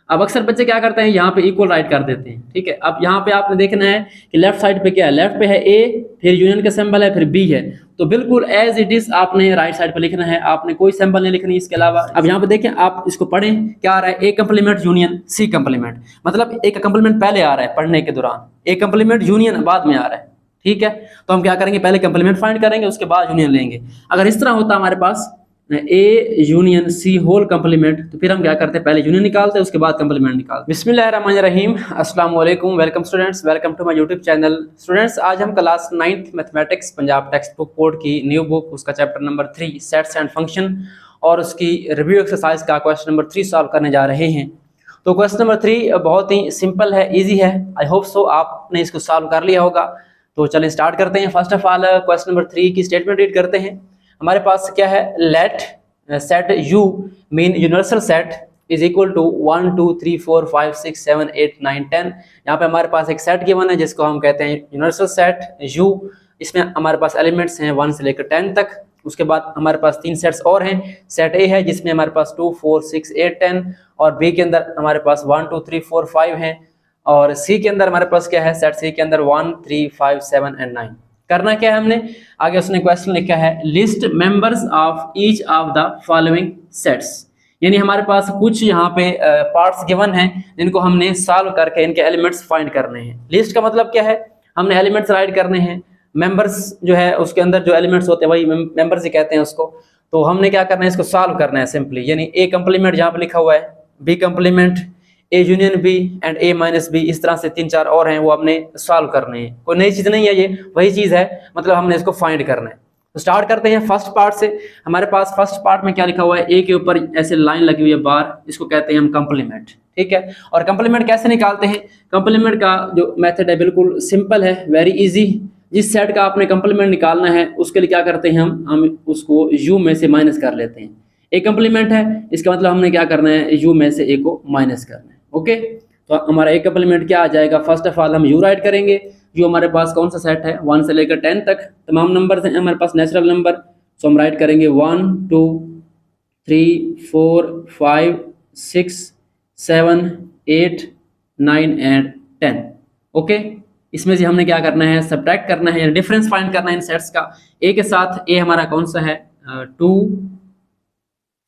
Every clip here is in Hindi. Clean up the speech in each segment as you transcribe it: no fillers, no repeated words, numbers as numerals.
अब अक्सर बच्चे क्या करते हैं, यहाँ पे इक्वल राइट कर देते हैं। ठीक है, अब यहाँ पे आपने देखना है कि लेफ्ट साइड पे क्या है, लेफ्ट पे है ए, फिर यूनियन का सिंबल है, फिर बी है, तो बिल्कुल एज इट इज आपने राइट साइड पे लिखना है, आपने कोई सिंबल नहीं लिखनी इसके अलावा। अब यहाँ पे देखें, आप इसको पढ़ें, क्या आ रहा है, ए कंप्लीमेंट यूनियन सी कंप्लीमेंट, मतलब ए का कंप्लीमेंट पहले आ रहा है पढ़ने के दौरान, ए कंप्लीमेंट यूनियन बाद में आ रहा है। ठीक है, तो हम क्या करेंगे, पहले कंप्लीमेंट फाइंड करेंगे, उसके बाद यूनियन लेंगे। अगर इस तरह होता हमारे पास A union C whole complement, तो फिर हम क्या करते हैं, पहले यूनियन निकालते हैं, उसके बाद कंप्लीमेंट निकालते हैं। बिस्मिल्लाहिर्रहमानिर्रहीम, अस्सलाम वालेकुम, welcome students, welcome to my YouTube channel. Students, आज हम class 9th mathematics Punjab text book board की न्यू बुक, उसका chapter number 3 sets and function और उसकी रिव्यू एक्सरसाइज का क्वेश्चन नंबर 3 सॉल्व करने जा रहे हैं। तो क्वेश्चन नंबर 3 बहुत ही सिंपल है, ईजी है, आई होप सो आपने इसको सॉल्व कर लिया होगा। तो चलिए स्टार्ट करते हैं। First of all question number 3 की स्टेटमेंट रीड करते हैं। हमारे पास क्या है, let set U mean universal set is equal to 1 2 3 4 5 6 7 8 9 10। यहाँ पे हमारे पास एक सेट गिवन है जिसको हम कहते हैं यूनिवर्सल सेट U। इसमें हमारे पास एलिमेंट्स हैं 1 से लेकर 10 तक। उसके बाद हमारे पास 3 सेट्स और हैं। सेट A है जिसमें हमारे पास 2 4 6 8 10, और B के अंदर हमारे पास 1 2 3 4 5 हैं, और C के अंदर हमारे पास क्या है, सेट C के अंदर 1 3 5 7 एंड 9। करना क्या है हमने, आगे उसने क्वेश्चन लिखा है list members of each of the following sets, यानी हमारे पास कुछ यहाँ पे पार्ट्स गिवन हैं जिनको हमने सॉल्व करके इनके एलिमेंट्स फाइंड करने हैं। लिस्ट का मतलब क्या है, हमने एलिमेंट्स राइट करने हैं, मेंबर्स जो है उसके अंदर जो एलिमेंट्स होते हैं वही मेंबर्स ही कहते हैं उसको। तो हमने क्या करना है, इसको सॉल्व करना है सिंपली, यानी ए कंप्लीमेंट जहाँ पे लिखा हुआ है, B complement, A union B and A minus B, इस तरह से 3 4 और हैं, वो हमने सॉल्व करने हैं। कोई नई चीज नहीं है, ये वही चीज है, मतलब हमने इसको फाइंड करना है। तो स्टार्ट करते हैं फर्स्ट पार्ट से। हमारे पास फर्स्ट पार्ट में क्या लिखा हुआ है, ए के ऊपर ऐसे लाइन लगी हुई है बार, इसको कहते हैं हम कंप्लीमेंट। ठीक है, और कंप्लीमेंट कैसे निकालते हैं, कंप्लीमेंट का जो मेथड है बिल्कुल सिंपल है, वेरी इजी। जिस सेट का आपने कंप्लीमेंट निकालना है उसके लिए क्या करते हैं, हम उसको यू में से माइनस कर लेते हैं। ए कंप्लीमेंट है, इसका मतलब हमने क्या करना है, यू में से ए को माइनस करना है। ओके, तो हमारा ए कंप्लीमेंट क्या आ जाएगा, फर्स्ट ऑफ ऑल हम यू राइट करेंगे। यू हमारे पास कौन सा सेट है, 1 से लेकर 10 तक तमाम नंबर हैं हमारे पास, नेचुरल नंबर। सो हम राइट करेंगे 1 2 3 4 5 6 7 8 9 एंड 10। ओके, इसमें से हमने क्या करना है, सब्ट्रैक्ट करना है, डिफरेंस फाइंड करना है इन सेट्स का। ए के साथ ए हमारा कौन सा है, 2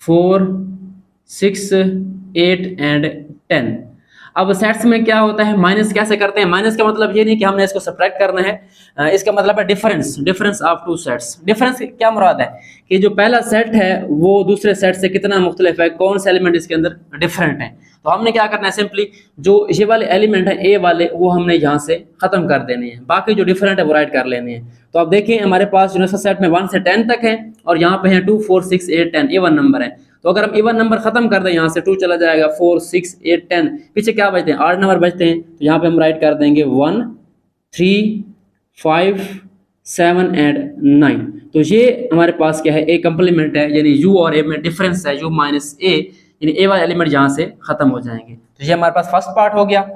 4 6 8 एंड 10। अब सेट्स में क्या होता है, माइनस कैसे करते हैं, माइनस का मतलब ये नहीं कि हमने इसको सब्ट्रैक्ट करना है, इसका मतलब है difference, difference of 2 sets. Difference क्या मुराद है कि जो पहला सेट है वो दूसरे सेट से कितना मुख्तलिफ है, कौन से एलिमेंट इसके अंदर डिफरेंट है। तो हमने क्या करना है, सिंपली जो ये वाले एलिमेंट है ए वाले, वो हमने यहाँ से खत्म कर देने हैं, बाकी जो डिफरेंट है वो राइट कर लेने हैं। तो आप देखिए हमारे पास यूनिवर्सल सेट में 1 से 10 तक है, और यहाँ पे है 2 4 6 8 10 इवन नंबर है। तो अगर हम इवन नंबर खत्म कर दें, यहाँ से 2 चला जाएगा, 4 6 8 10, पीछे क्या बचते हैं, 8 नंबर बचते हैं। तो यहाँ पे हम राइट कर देंगे 1 3 5 7 एंड 9। तो ये हमारे पास क्या है, ए कंप्लीमेंट है, यानी यू और ए में डिफरेंस है, यू माइनस ए, यानी ए वाले एलिमेंट यहाँ से खत्म हो जाएंगे। तो ये हमारे पास फर्स्ट पार्ट हो गया।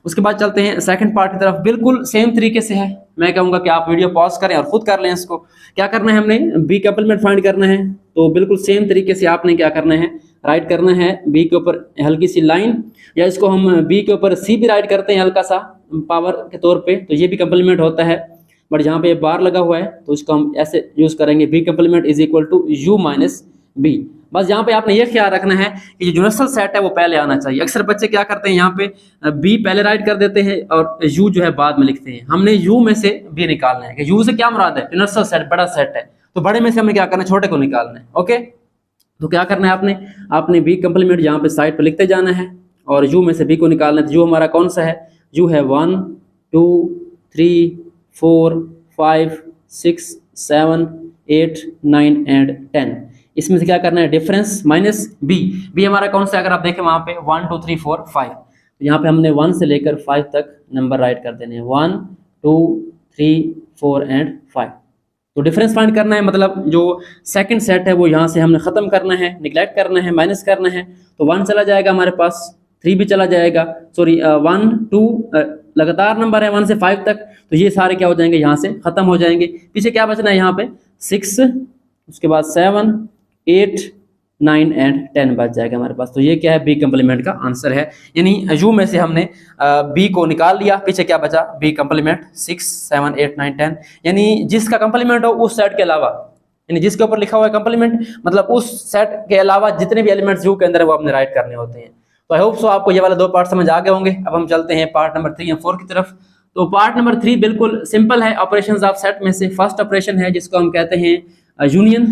उसके बाद चलते हैं सेकंड पार्ट की तरफ। बिल्कुल सेम तरीके से है, मैं कहूँगा कि आप वीडियो पॉज करें और खुद कर लें इसको। क्या करना है, हमने बी कंप्लीमेंट फाइंड करना है, तो बिल्कुल सेम तरीके से आपने क्या करना है, राइट करना है बी के ऊपर हल्की सी लाइन, या इसको हम बी के ऊपर सी भी राइट करते हैं हल्का सा पावर के तौर पे, तो ये भी कंप्लीमेंट होता है। बट यहाँ पे बार लगा हुआ है तो इसको हम ऐसे यूज करेंगे, B complement is equal to U minus B. बस यहाँ पे आपने ये ख्याल रखना है कि जो यूनिवर्सल सेट है वो पहले आना चाहिए। अक्सर बच्चे क्या करते हैं, यहाँ पे बी पहले राइट कर देते हैं और यू जो है बाद में लिखते हैं। हमने यू में से बी निकालना है, कि यू से क्या मुराद है, यूनिवर्सल सेट बड़ा सेट है, तो बड़े में से हमें क्या करना है, छोटे को निकालना है। ओके, तो क्या करना है, आपने बी कंप्लीमेंट यहाँ पे साइड पे लिखते जाना है, और यू में से बी को निकालना है। तो यू हमारा कौन सा है, यू है 1 2 3 4 5 6 7 8 9 एंड 10। इसमें से क्या करना है, डिफरेंस माइनस बी। बी हमारा कौन सा है, अगर आप देखें वहां पे 1 2 3 4 5, तो यहाँ पे हमने 1 से लेकर 5 तक नंबर राइट कर देने हैं, 1 2 3 4 एंड 5। तो डिफरेंस फाइंड करना है, मतलब जो सेकंड सेट है वो यहाँ से हमने खत्म करना है, निगलेक्ट करना है, माइनस करना है। तो 1 चला जाएगा हमारे पास, 3 भी चला जाएगा, सॉरी 1 2 लगातार नंबर है 1 से 5 तक, तो ये सारे क्या हो जाएंगे, यहाँ से खत्म हो जाएंगे। पीछे क्या बचना है, यहाँ पे 6, उसके बाद 7 8 9 एंड 10 बच जाएगा हमारे पास। तो ये क्या है, बी कंप्लीमेंट का आंसर है। यानी यू में से हमने बी को निकाल लिया, पीछे क्या बचा, बी कंप्लीमेंट 6 7 8 9 10, यानी जिसका कंप्लीमेंट हो उस सेट के अलावा, यानी जिसके ऊपर लिखा हुआ है कंप्लीमेंट, मतलब उस सेट के अलावा जितने भी एलिमेंट्स यू के अंदर है वो आपने राइट करने होते हैं। तो आई होप सो आपको ये वाले दो पार्ट समझ आ गए होंगे। अब हम चलते हैं पार्ट नंबर 3 या 4 की तरफ। तो पार्ट नंबर 3 बिल्कुल सिंपल है, ऑपरेशंस ऑफ सेट में से फर्स्ट ऑपरेशन है जिसको हम कहते हैं यूनियन,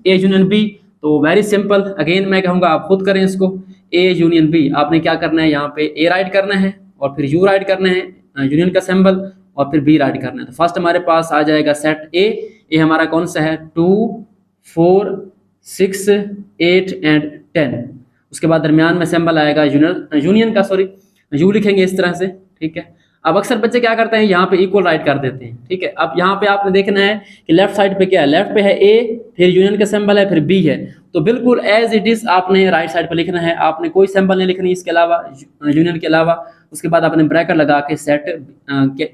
ए यूनियन बी। तो वेरी सिंपल, अगेन मैं कहूँगा आप खुद करें इसको, ए यूनियन बी। आपने क्या करना है, यहाँ पे ए राइट करना है और फिर यू राइट करना है, यूनियन का सिंबल, और फिर बी राइट करना है। तो फर्स्ट हमारे पास आ जाएगा सेट ए हमारा कौन सा है, 2 4 6 8 एंड 10। उसके बाद दरमियान में सिंबल आएगा यूनियन का, सॉरी यू लिखेंगे इस तरह से, ठीक है। अब अक्सर बच्चे क्या करते हैं, यहाँ पे इक्वल राइट कर देते हैं, ठीक है। अब यहाँ पे आपने देखना है कि लेफ्ट साइड पे क्या है, लेफ्ट पे है ए, फिर यूनियन का सिंबल है, फिर बी है। तो बिल्कुल एज इट इज आपने राइट साइड पे लिखना है, आपने कोई सिंबल नहीं लिखनी इसके अलावा, यूनियन के अलावा। उसके बाद आपने ब्रैकेट लगा के सेट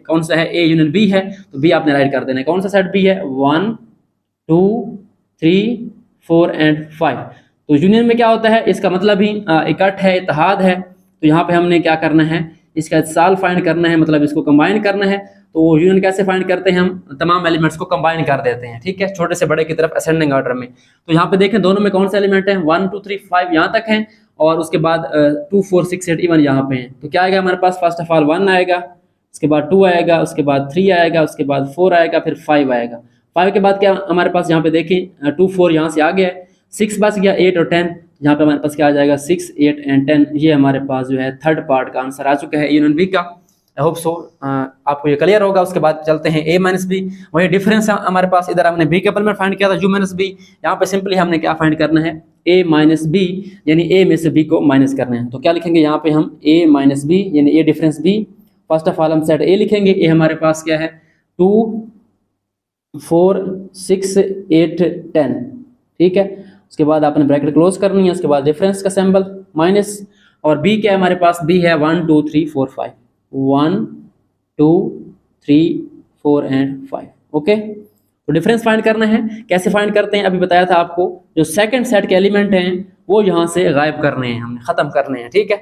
कौन सा है, ए यूनियन बी है, तो बी आपने राइट कर देना है। कौन सा सेट बी है, 1 2 3 4 एंड 5। तो यूनियन में क्या होता है, इसका मतलब ही इकट्ठ है, इत्तेहाद है। तो यहाँ पे हमने क्या करना है, इसका इत्तिसाल फाइंड करना है, मतलब इसको कंबाइन करना है। तो यूनियन कैसे फाइंड करते हैं, हम तमाम एलिमेंट्स को कंबाइन कर देते हैं, ठीक है, छोटे से बड़े की तरफ असेंडिंग ऑर्डर में। तो यहाँ पे देखें दोनों में कौन से एलिमेंट हैं, 1 2 3 5 यहाँ तक हैं, और उसके बाद 2 4 6 8 इवन यहाँ पे हैं। तो क्या आएगा हमारे पास, फर्स्ट ऑफ ऑल 1 आएगा, उसके बाद 2 आएगा, उसके बाद 3 आएगा, उसके बाद 4 आएगा, फिर 5 आएगा। 5 के बाद क्या हमारे पास यहाँ पे देखें 2 4 यहाँ से आ गया है, 6 बच गया, 8 और 10। यहाँ पे हमारे पास क्या आ जाएगा, 6 8 एंड 10। ये हमारे पास जो है थर्ड पार्ट का आंसर आ चुका है यूनियन बी का। आई होप सो आपको ये क्लियर होगा। उसके बाद चलते हैं ए माइनस बी। वही डिफरेंस हमारे पास, इधर हमने बी के कंप्लीमेंट फाइंड किया था, यू माइनस बी। यहाँ पे सिंपली हमने क्या फाइंड करना है, ए माइनस बी, यानी ए में से बी को माइनस करना है। तो क्या लिखेंगे यहाँ पे हम, ए माइनस बी, यानी A difference B. First of all हम सेट ए लिखेंगे, ए हमारे पास क्या है, 2 4 6 8 10, ठीक है। उसके बाद आपने ब्रैकेट क्लोज करनी है, उसके बाद डिफरेंस का सिंबल माइनस, और बी क्या है हमारे पास, बी है 1 2 3 4 5, 1 2 3 4 एंड 5, ओके। तो डिफरेंस फाइंड करना है, कैसे फाइंड करते हैं अभी बताया था आपको। जो सेकंड सेट के एलिमेंट हैं वो यहाँ से गायब करने हैं, हमने खत्म करने हैं, ठीक है।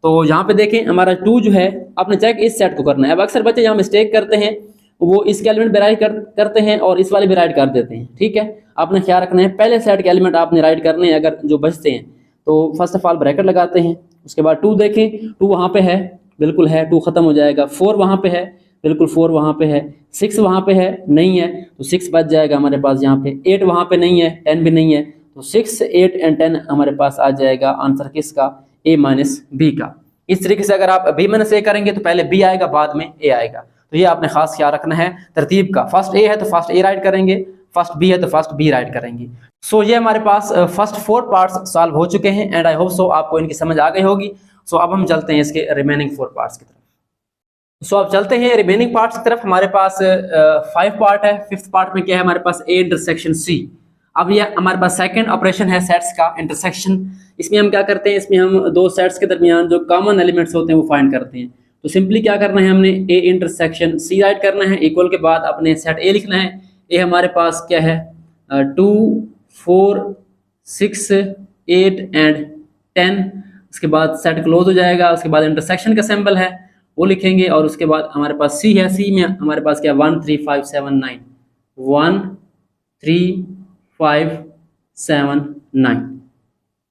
तो यहाँ पे देखें हमारा 2 जो है, आपने चेक इस सेट को करना है। अब अक्सर बच्चे यहाँ मिस्टेक करते हैं, वो इसके एलिमेंट भी राइट करते हैं और इस वाले भी राइट कर देते हैं, ठीक है। आपने ख्याल रखना है, पहले सेट के एलिमेंट आपने राइट करने हैं, अगर जो बचते हैं तो फर्स्ट ऑफ ऑल ब्रैकेट लगाते हैं। उसके बाद 2 देखें, 2 वहाँ पे है, बिल्कुल है, 2 खत्म हो जाएगा। 4 वहाँ पे है, बिल्कुल 4 वहाँ पे है। 6 वहाँ पे है, नहीं है, तो 6 बच जाएगा हमारे पास यहाँ पे। 8 वहाँ पे नहीं है, 10 भी नहीं है, तो 6 8 एंड 10 हमारे पास आ जाएगा आंसर किसका, ए माइनस बी का। इस तरीके से अगर आप बी माइनस ए करेंगे तो पहले बी आएगा, बाद में ए आएगा। तो ये आपने खास ख्याल रखना है तरतीब का। फर्स्ट ए है तो फर्स्ट ए राइट करेंगे, फर्स्ट बी है तो फर्स्ट बी राइट करेंगे। सो ये हमारे पास फर्स्ट 4 पार्ट्स सॉल्व हो चुके हैं एंड आई होप सो आपको इनकी समझ आ गई होगी। सो अब हम चलते हैं इसके रिमेनिंग 4 पार्ट्स की तरफ। सो अब चलते हैं रिमेनिंग पार्ट्स की तरफ। हमारे पास 5 पार्ट है। 5th पार्ट में क्या है हमारे पास, ए इंटरसेक्शन सी। अब ये हमारे पास सेकंड ऑपरेशन है सेट्स का, इंटरसेक्शन। इसमें हम क्या करते हैं, इसमें हम दो सेट्स के दरमियान जो कॉमन एलिमेंट्स होते हैं वो फाइंड करते हैं। तो सिंपली क्या करना है, हमने ए इंटरसेक्शन सी राइट करना है, इक्वल के बाद अपने सेट ए लिखना है। ए हमारे पास क्या है, 2 4 6 8 एंड 10। उसके बाद सेट क्लोज हो जाएगा। उसके बाद इंटरसेक्शन का सिंबल है वो लिखेंगे, और उसके बाद हमारे पास सी है। सी में हमारे पास क्या, 1 3 5 7 9, 1 3 5 7 9।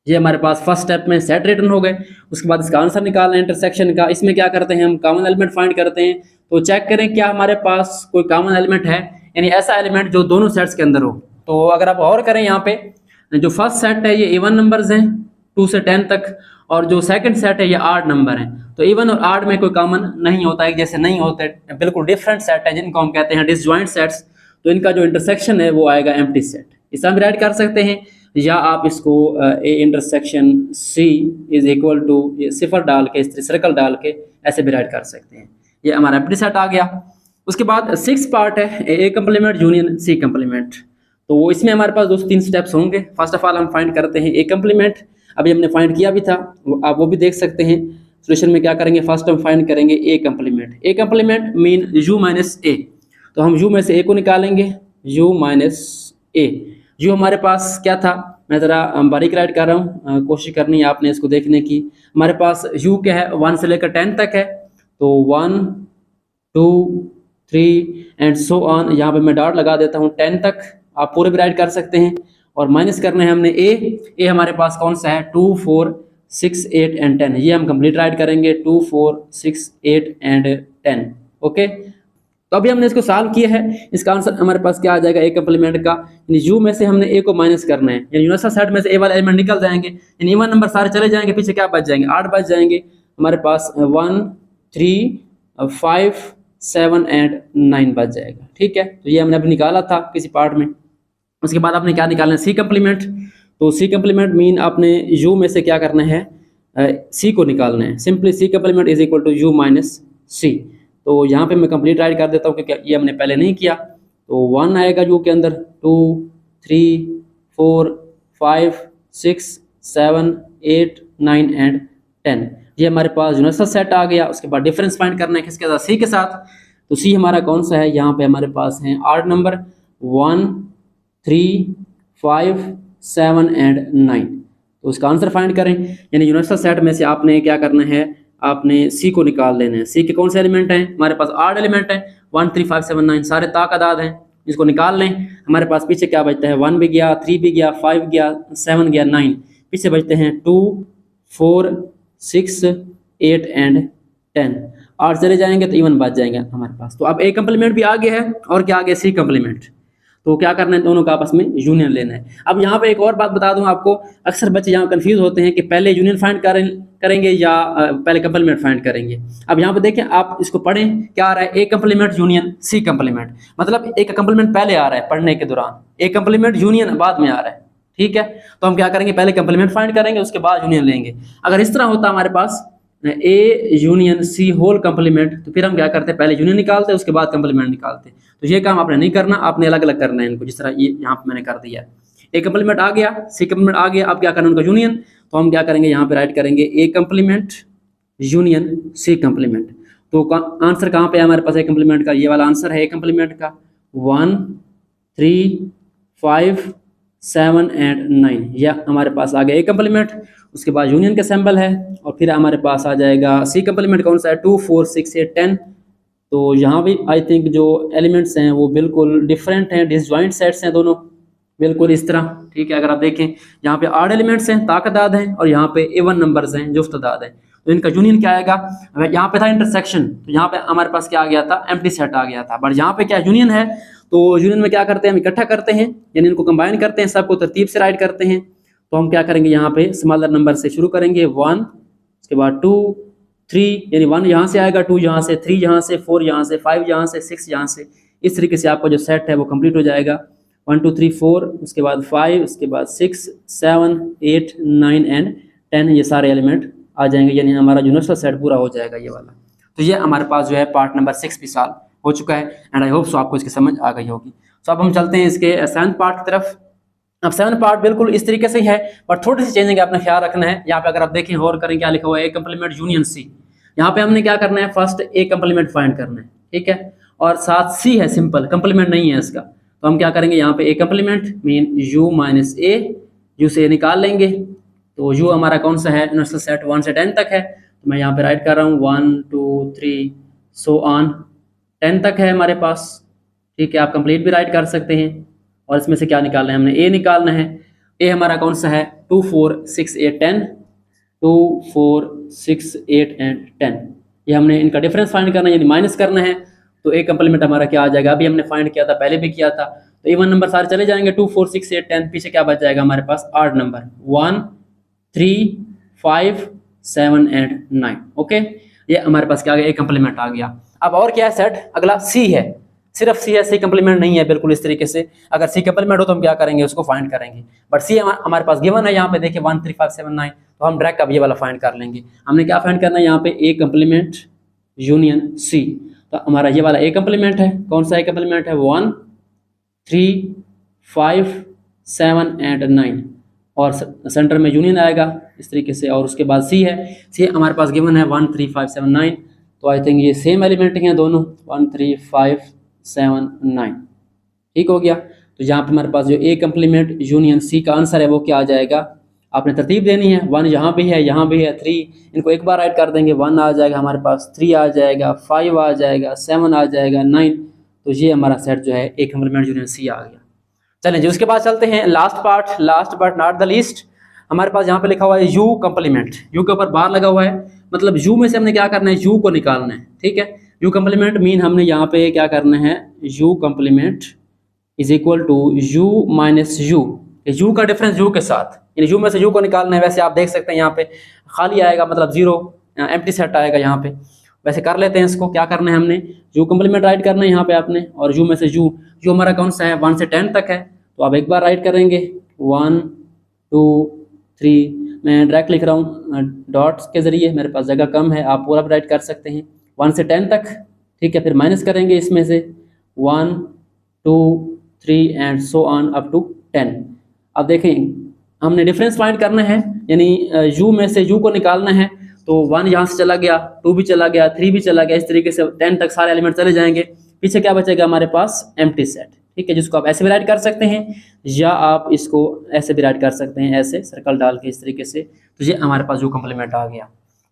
ये हमारे पास फर्स्ट स्टेप में सेट रिटर्न हो गए। उसके बाद इसका आंसर निकालना है इंटरसेक्शन का। इसमें क्या करते हैं, हम कॉमन एलिमेंट फाइंड करते हैं। तो चेक करें क्या हमारे पास कोई कॉमन एलिमेंट है, यानी ऐसा एलिमेंट जो दोनों सेट्स के अंदर हो। तो अगर आप और करें, यहाँ पे जो फर्स्ट सेट है ये इवन नंबर्स हैं 2 से 10 तक, और जो सेकंड सेट है ये आड नंबर हैं। तो इवन और आड में कोई कॉमन नहीं होता है, जैसे नहीं होते, बिल्कुल डिफरेंट सेट है जिनको हम कहते हैं डिसजॉइंट सेट्स। तो इनका जो इंटरसेक्शन है वो आएगा एम्प्टी सेट। इस हम राइट कर सकते हैं, या आप इसको A intersection C is equal to सिफर डाल के, इस सर्कल डाल के ऐसे भी राइट कर सकते हैं। ये हमारा एम्प्टी सेट आ गया। उसके बाद 6 पार्ट है ए कंप्लीमेंट यूनियन सी कंप्लीमेंट। तो इसमें हमारे पास 2 से 3 स्टेप्स होंगे। फर्स्ट ऑफ ऑल हम फाइंड करते हैं ए कंप्लीमेंट। अभी हमने फाइंड किया भी था, आप वो भी देख सकते हैं। सोल्यूशन में क्या करेंगे, फर्स्ट हम फाइंड करेंगे A complement. A complement mean U minus A. तो हम यू में से ए को निकालेंगे, यू माइनस ए। यू हमारे पास क्या था, मैं ज़रा बारीक राइट कर रहा हूँ, कोशिश करनी है आपने इसको देखने की। हमारे पास u क्या है 1 से लेकर 10 तक है, तो 1 2 3 एंड सो ऑन। यहाँ पे मैं डॉट लगा देता हूँ 10 तक, आप पूरे भी राइट कर सकते हैं। और माइनस करना है हमने ए हमारे पास कौन सा है 2 4 6 8 एंड 10, ये हम कंप्लीट राइट करेंगे 2 4 6 8 एंड 10। ओके, तो अभी हमने इसको सॉल्व किया है, इसका आंसर हमारे पास क्या आ जाएगा ए कम्प्लीमेंट का, यानी यू में से हमने ए को माइनस करना है, यानी यूनिवर्सल सेट में से ए वाला एलिमेंट निकल जाएंगे, यानी इवन नंबर सारे चले जाएंगे, पीछे क्या बच जाएंगे 8 बच जाएंगे हमारे पास, 1 3 5 7 एंड 9 बच जाएगा। ठीक है, तो ये हमने अभी निकाला था किसी पार्ट में। उसके बाद आपने क्या निकालना है सी कम्प्लीमेंट, तो सी कम्प्लीमेंट मीन आपने यू में से क्या करना है सी को निकालना है, simply C complement is equal to U minus C. तो यहाँ पे मैं कंप्लीट राइट कर देता हूँ क्योंकि ये हमने पहले नहीं किया, तो 1 आएगा यू के अंदर, 2 3 4 5 6 7 8 9 एंड 10, ये हमारे पास यूनिवर्सल सेट आ गया। उसके बाद डिफरेंस फाइंड करना है किसके साथ, सी के साथ, तो सी हमारा कौन सा है, यहाँ पे हमारे पास है 8 नंबर 1 3 5 7 एंड 9, तो उसका आंसर फाइंड करें, यानी यूनिवर्सल सेट में से आपने क्या करना है, आपने सी को निकाल लेना है। सी के कौन से एलिमेंट हैं, हमारे पास 8 एलिमेंट हैं, 1 3 5 7 9 सारे तादाद हैं, इसको निकाल लें। हमारे पास पीछे क्या बचता है, 1 भी गया, 3 भी गया, 5 गया, 7 गया, 9, पीछे बचते हैं 2 4 6 8 एंड 10, 8 चले जाएंगे तो इवन बच जाएंगे हमारे पास। तो अब ए कम्प्लीमेंट भी आ गया है और क्या आ गया सी कम्प्लीमेंट, तो क्या करना है, दोनों का आपस में यूनियन लेना है। अब यहाँ पे एक और बात बता दूं आपको, अक्सर बच्चे यहाँ कंफ्यूज होते हैं कि पहले यूनियन फाइंड करेंगे या पहले कम्प्लीमेंट फाइंड करेंगे। अब यहाँ पे देखें, आप इसको पढ़ें, क्या आ रहा है, A complement union C complement, मतलब एक कम्प्लीमेंट पहले आ रहा है पढ़ने के दौरान, एक कम्प्लीमेंट यूनियन बाद में आ रहा है। ठीक है, तो हम क्या करेंगे, पहले कम्प्लीमेंट फाइंड करेंगे उसके बाद यूनियन लेंगे। अगर इस तरह होता हमारे पास A union C whole complement, तो फिर हम क्या करते हैं, पहले यूनियन निकालते उसके बाद कम्प्लीमेंट निकालते। तो ये काम आपने नहीं करना, आपने अलग अलग करना है इनको, जिस तरह ये यहाँ पे मैंने कर दिया है। ए कम्प्लीमेंट आ गया, सी कम्प्लीमेंट आ गया, अब क्या करना है उनका यूनियन, तो हम क्या करेंगे, यहाँ पे राइट करेंगे A complement union C complement. तो आंसर कहाँ पे है हमारे पास ए कम्प्लीमेंट का, ये वाला आंसर है ए कम्प्लीमेंट का, 1 3 5 7 एंड 9, यह हमारे पास आ गया ए कम्प्लीमेंट। उसके बाद यूनियन का सिंबल है, और फिर हमारे पास आ जाएगा सी कम्प्लीमेंट कौन सा है, 2 4 6 8 10। तो यहाँ भी आई थिंक जो एलिमेंट्स हैं वो बिल्कुल डिफरेंट हैं, डिसजॉइंट सेट्स हैं दोनों, बिल्कुल इस तरह। ठीक है, अगर आप देखें यहाँ पे 8 एलिमेंट्स हैं, तादाद हैं, और यहाँ पे इवन नंबर्स हैं, जुफ्तदाद हैं, तो इनका यूनियन क्या आएगा, यहाँ पे था इंटरसेक्शन, तो यहाँ पे हमारे पास क्या आ गया था, एम्प्टी सेट आ गया था, बट यहाँ पे क्या यूनियन है, तो यूनियन में क्या करते हैं, हम इकट्ठा करते हैं, यानी इनको कंबाइन करते हैं, सबको तरतीब से राइट करते हैं। तो हम क्या करेंगे, यहाँ पे स्मॉलर नंबर से शुरू करेंगे, 1, उसके बाद 2 3, यानी 1 यहाँ से आएगा, 2 यहाँ से, 3 यहाँ से, 4 यहाँ से, 5 यहाँ से, 6 यहाँ से, इस तरीके से आपका जो सेट है वो कंप्लीट हो जाएगा। 1 2 3 4, उसके बाद 5, उसके बाद 6 7 8 9 एंड 10, ये सारे एलिमेंट आ जाएंगे, यानी हमारा यूनिवर्सल सेट पूरा हो जाएगा ये वाला। तो ये हमारे पास जो है पार्ट नंबर 6 भी सॉल्व हो चुका है, एंड आई होप सो आपको इसकी समझ आ गई होगी। तो अब हम चलते हैं इसके 7th पार्ट की तरफ। अब 7th पार्ट बिल्कुल इस तरीके से ही है, बट थोड़ी सी चेंजिंग आपने ख्याल रखना है। यहाँ पे अगर आप देखें और करें, क्या लिखा हुआ है, ए कम्प्लीमेंट यूनियन सी। यहाँ पे हमने क्या करना है, फर्स्ट ए कम्प्लीमेंट फाइंड करना है, ठीक है, और साथ सी है, सिंपल कम्प्लीमेंट नहीं है इसका। तो हम क्या करेंगे, यहाँ पे ए complement mean U minus A, you से ए निकाल लेंगे, तो यू हमारा कौन सा है, यूनिवर्सल सेट 1 से 10 तक है, तो मैं यहाँ पे राइट कर रहा हूँ 1 2 3 सो ऑन 10 तक है हमारे पास। ठीक है, आप कंप्लीट भी राइट कर सकते हैं, और इसमें से क्या निकालना है, हमने ए निकालना है। ए हमारा कौन सा है, 2 4 6 8 10, 2 4 6 8 एंड 10, ये हमने इनका डिफरेंस फाइंड करना है, यानी माइनस करना है। तो ए कम्प्लीमेंट हमारा क्या आ जाएगा, अभी हमने फाइंड किया था, पहले भी किया था, तो इवन नंबर सारे चले जाएंगे, 2 4 6 8 10, पीछे क्या बच जाएगा हमारे पास, 8 नंबर, 1 3 5 7 एंड 9। ओके, ये हमारे पास क्या आ गया, ए कम्प्लीमेंट आ गया। अब और क्या है सेट, अगला सी है, सिर्फ सी है, सी कम्प्लीमेंट नहीं है बिल्कुल इस तरीके से। अगर सी कम्प्लीमेंट हो तो हम क्या करेंगे, उसको फाइंड करेंगे, बट सी हमारे पास गिवन है, यहाँ पे देखिए 1 3 5 7 9, तो हम डायरेक्ट अब ये वाला फाइंड कर लेंगे। हमने क्या फाइंड करना है, यहाँ पे ए कम्प्लीमेंट यूनियन सी, तो हमारा ये वाला ए कम्प्लीमेंट है, कौन सा ए कम्प्लीमेंट है, 1 3 5 7 एंड 9, और सेंटर में यूनियन आएगा इस तरीके से, और उसके बाद सी है, सी हमारे पास गिवन है 1 3 5 7 9, तो आई थिंक ये सेम एलिमेंट हैं दोनों, 1 3 5 7 9, ठीक हो गया। तो यहाँ पे हमारे पास जो ए कम्प्लीमेंट यूनियन सी का आंसर है वो क्या आ जाएगा, आपने तरतीब देनी है। 1 यहाँ भी है, यहाँ भी है, 3 इनको एक बार राइट कर देंगे, 1 आ जाएगा हमारे पास, 3 आ जाएगा, 5 आ जाएगा, 7 आ जाएगा, 9। तो ये हमारा सेट जो है ए कम्प्लीमेंट यूनियन सी आ गया। चलें जी, उसके बाद चलते हैं last part, last but not the least. हमारे पास यहाँ पे लिखा हुआ है यू कम्प्लीमेंट, यू के ऊपर बार लगा हुआ है, मतलब यू में से हमने क्या करना है, यू को निकालना है। ठीक है, यू कम्प्लीमेंट मीन हमने यहाँ पे क्या करना है, U complement is equal to U minus U का डिफरेंस यू के साथ, यानी यू में से यू को निकालना है। वैसे आप देख सकते हैं यहाँ पे खाली आएगा, मतलब 0 एम्प्टी सेट आएगा यहाँ पे। वैसे कर लेते हैं इसको, क्या करना है हमने, यू कम्प्लीमेंट राइट करना है यहाँ पे आपने, और यू में से यू हमारा कौन सा है, 1 से 10 तक है, तो आप एक बार राइट करेंगे 1 2 3। मैं डायरेक्ट लिख रहा हूँ डॉट्स के जरिए, मेरे पास जगह कम है, आप पूरा राइट कर सकते हैं 1 से 10 तक। ठीक है, फिर माइनस करेंगे इसमें से 1 2 3 and so on up to 10। अब देखें हमने डिफरेंस फाइंड करना है, यानी यू में से यू को निकालना है, तो 1 यहाँ से चला गया, 2 भी चला गया, 3 भी चला गया, इस तरीके से 10 तक सारे एलिमेंट चले जाएंगे। पीछे क्या बचेगा हमारे पास, एम्प्टी सेट। ठीक है, जिसको आप ऐसे भी राइट कर सकते हैं या आप इसको ऐसे भी राइट कर सकते हैं, ऐसे सर्कल डाल के इस तरीके से। तो ये हमारे पास यू कम्प्लीमेंट आ गया।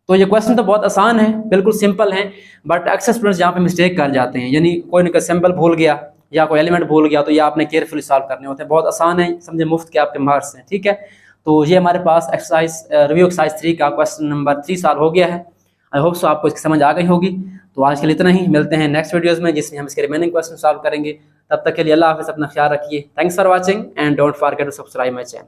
तो ये क्वेश्चन तो बहुत आसान है, बिल्कुल सिंपल है, बट अक्सर स्टूडेंट्स यहाँ पे मिस्टेक कर जाते हैं, यानी कोई ना कोई सिंबल भूल गया या कोई एलिमेंट भूल गया, तो ये आपने केयरफुली सॉल्व करने होते हैं। बहुत आसान है, समझे, मुफ्त के आपके मार्क्स हैं। ठीक है, तो ये हमारे पास एक्सरसाइज रिव्यू एक्सरसाइज 3 का क्वेश्चन नंबर 3 सॉल्व हो गया है। आई होप सो आपको इसकी समझ आ गई होगी। तो आज के लिए इतना ही, मिलते हैं नेक्स्ट वीडियोस में जिसमें हम इसके रिमेनिंग क्वेश्चन सॉल्व करेंगे। तब तक के लिए अल्लाह हाफिज़, अपना ख्याल रखिए। Thanks for watching and don't forget to subscribe my channel.